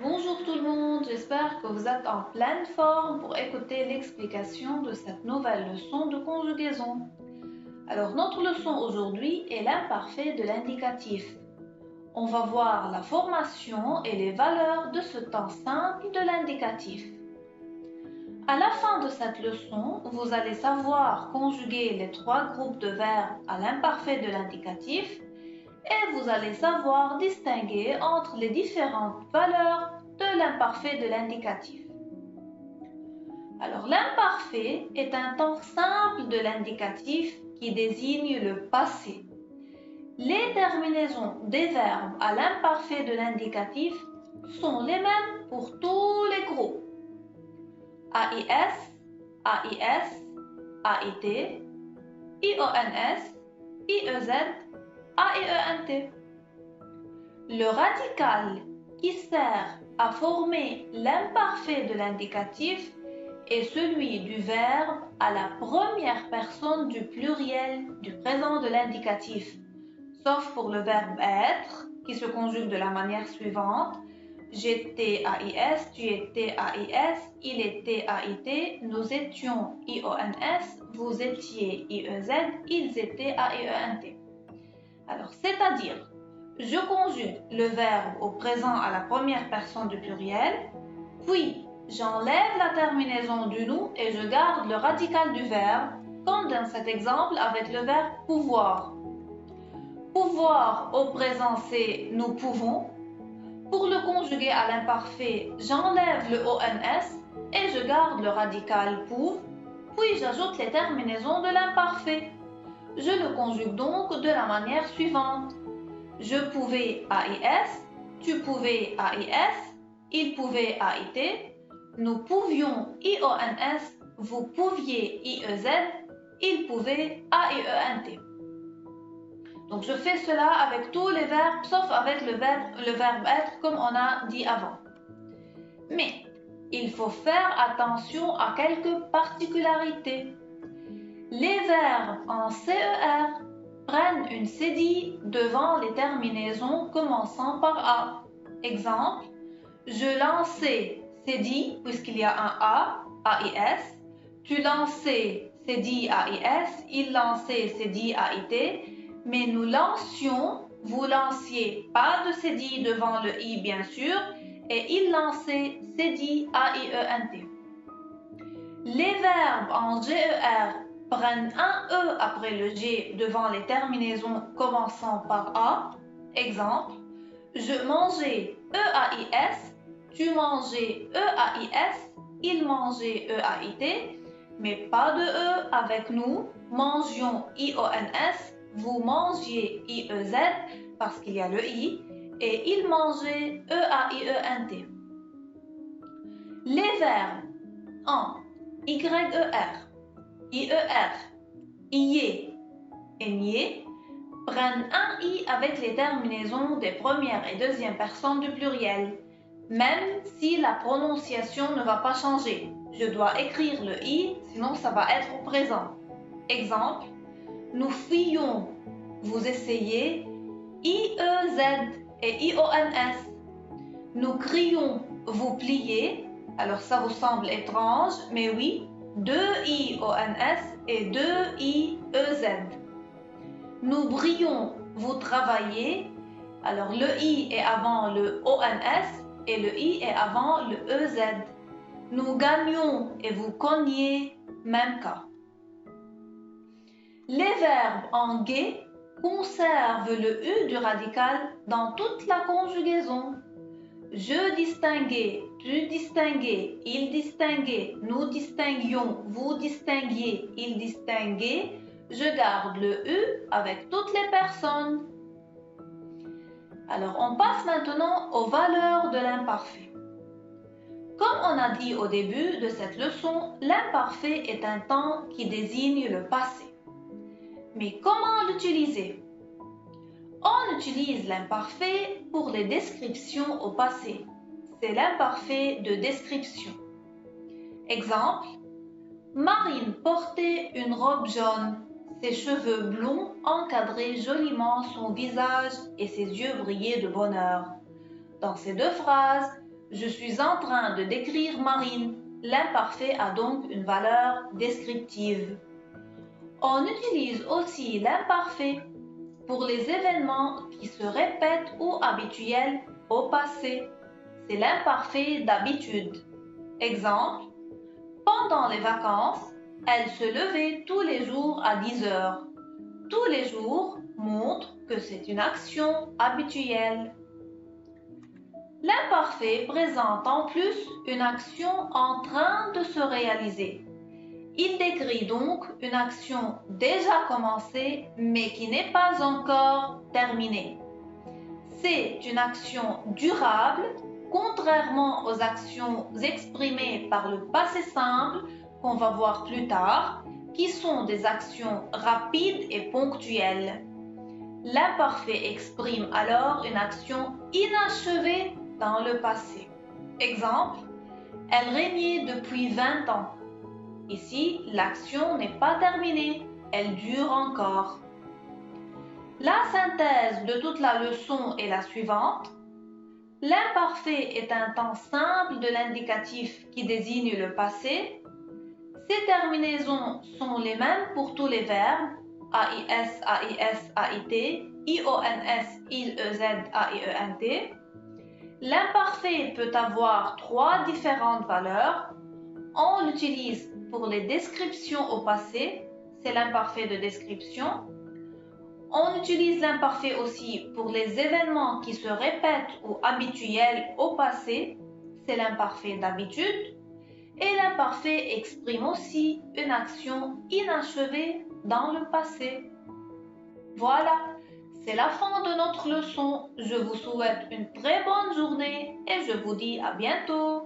Bonjour tout le monde, j'espère que vous êtes en pleine forme pour écouter l'explication de cette nouvelle leçon de conjugaison. Alors notre leçon aujourd'hui est l'imparfait de l'indicatif. On va voir la formation et les valeurs de ce temps simple de l'indicatif. À la fin de cette leçon, vous allez savoir conjuguer les trois groupes de verbes à l'imparfait de l'indicatif et vous allez savoir distinguer entre les différentes valeurs de l'imparfait de l'indicatif. Alors l'imparfait est un temps simple de l'indicatif qui désigne le passé. Les terminaisons des verbes à l'imparfait de l'indicatif sont les mêmes pour tous les groupes. AIS, AIS, AIT, IONS, IEZ, AIENT. Le radical qui sert à former l'imparfait de l'indicatif est celui du verbe à la première personne du pluriel du présent de l'indicatif, sauf pour le verbe être qui se conjugue de la manière suivante. J'étais AIS, tu étais AIS, il était AIT, nous étions IONS, vous étiez IEZ, ils étaient AIENT. Alors, c'est-à-dire, je conjugue le verbe au présent à la première personne du pluriel, puis j'enlève la terminaison du nous et je garde le radical du verbe, comme dans cet exemple avec le verbe pouvoir. Pouvoir au présent c'est nous pouvons. Pour le conjuguer à l'imparfait, j'enlève le ONS et je garde le radical pour, puis j'ajoute les terminaisons de l'imparfait. Je le conjugue donc de la manière suivante. Je pouvais AIS, tu pouvais AIS, il pouvait AIT, nous pouvions IONS, vous pouviez IEZ, il pouvait AIENT. Donc je fais cela avec tous les verbes sauf avec le verbe être comme on a dit avant. Mais il faut faire attention à quelques particularités. Les verbes en CER prennent une cédille devant les terminaisons commençant par A. Exemple, je lançais cédille puisqu'il y a un A, AIS. Tu lançais cédille AIS, il lançait cédille AIT. Mais nous lancions, vous lanciez pas de cédille devant le I bien sûr, et il lançait cédille AIENT. Les verbes en GER prennent un E après le G devant les terminaisons commençant par A. Exemple, je mangeais EAIS, tu mangeais EAIS, il mangeait EAIT, mais pas de E avec nous, mangions IONS, vous mangiez IEZ parce qu'il y a le I, et il mangeait EAIENT. Les verbes en YER, IER, IE et NIE prennent un I avec les terminaisons des premières et deuxièmes personnes du pluriel, même si la prononciation ne va pas changer. Je dois écrire le I, sinon ça va être au présent. Exemple, nous fuyons, vous essayez, IEZ et IONS. Nous crions, vous pliez. Alors ça vous semble étrange, mais oui, 2 IONS et 2 IEZ. Nous brillons, vous travaillez. Alors le I est avant le ONS et le I est avant le EZ. Nous gagnons et vous cognez, même cas. Les verbes en guet conservent le U du radical dans toute la conjugaison. Je distinguais, tu distinguais, il distinguait, nous distinguions, vous distinguiez, il distinguait. Je garde le U avec toutes les personnes. Alors, on passe maintenant aux valeurs de l'imparfait. Comme on a dit au début de cette leçon, l'imparfait est un temps qui désigne le passé. Mais comment l'utiliser? On utilise l'imparfait pour les descriptions au passé. C'est l'imparfait de description. Exemple, Marine portait une robe jaune. Ses cheveux blonds encadraient joliment son visage et ses yeux brillaient de bonheur. Dans ces deux phrases, Je suis en train de décrire Marine. L'imparfait a donc une valeur descriptive. On utilise aussi l'imparfait pour les événements qui se répètent ou habituels au passé. C'est l'imparfait d'habitude. Exemple, pendant les vacances, elle se levait tous les jours à 10 heures. Tous les jours montre que c'est une action habituelle. L'imparfait présente en plus une action en train de se réaliser. Il décrit donc une action déjà commencée mais qui n'est pas encore terminée. C'est une action durable, contrairement aux actions exprimées par le passé simple qu'on va voir plus tard, qui sont des actions rapides et ponctuelles. L'imparfait exprime alors une action inachevée dans le passé. Exemple, elle régnait depuis 20 ans. Ici, l'action n'est pas terminée, elle dure encore. La synthèse de toute la leçon est la suivante. L'imparfait est un temps simple de l'indicatif qui désigne le passé. Ces terminaisons sont les mêmes pour tous les verbes AIS, AIS, AIT, IONS, IEZ, AIENT. L'imparfait peut avoir trois différentes valeurs. On l'utilise pour les descriptions au passé, c'est l'imparfait de description. On utilise l'imparfait aussi pour les événements qui se répètent ou habituels au passé, c'est l'imparfait d'habitude. Et l'imparfait exprime aussi une action inachevée dans le passé. Voilà, c'est la fin de notre leçon. Je vous souhaite une très bonne journée et je vous dis à bientôt.